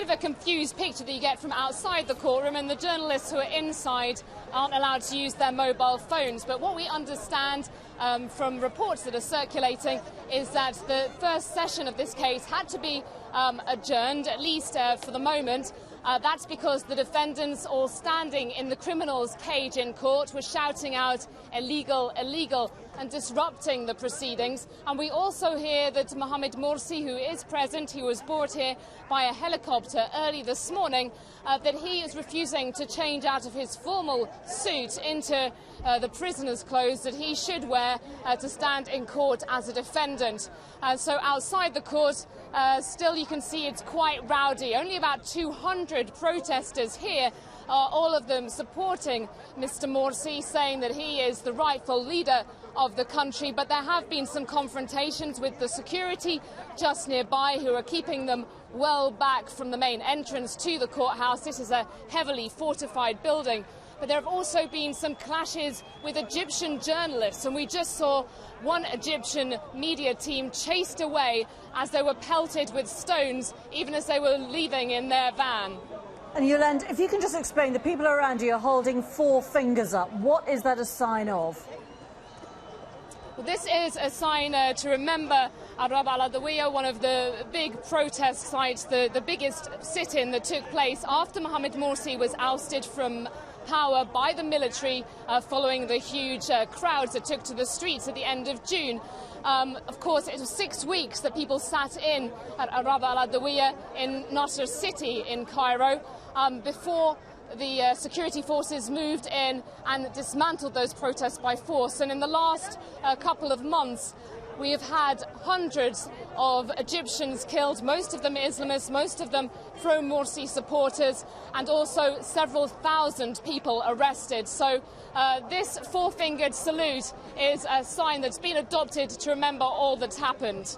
of a confused picture that you get from outside the courtroom, and the journalists who are inside aren't allowed to use their mobile phones. But what we understand from reports that are circulating is that the first session of this case had to be adjourned, at least for the moment. That's because the defendants, all standing in the criminals' cage in court, were shouting out "illegal, illegal," and disrupting the proceedings. And we also hear that Mohamed Morsi, who is present, he was brought here by a helicopter early this morning, that he is refusing to change out of his formal suit into the prisoner's clothes that he should wear to stand in court as a defendant. So outside the court, still you can see it's quite rowdy. Only about 200 protesters here, all of them supporting Mr. Morsi, saying that he is the rightful leader of the country. But there have been some confrontations with the security just nearby, who are keeping them well back from the main entrance to the courthouse. This is a heavily fortified building. But there have also been some clashes with Egyptian journalists, and we just saw one Egyptian media team chased away as they were pelted with stones, even as they were leaving in their van. And Yolande, if you can just explain, the people around you are holding four fingers up. What is that a sign of? Well, this is a sign to remember Arab al-Adawiya, one of the big protest sites, the biggest sit-in that took place after Mohamed Morsi was ousted from power by the military following the huge crowds that took to the streets at the end of June. Of course, it was 6 weeks that people sat in at Arab al-Adawiya in Nasser City in Cairo before the security forces moved in and dismantled those protests by force. And in the last couple of months, we have had hundreds of Egyptians killed, most of them Islamists, most of them pro-Morsi supporters, and also several thousand people arrested. So this four-fingered salute is a sign that's been adopted to remember all that's happened.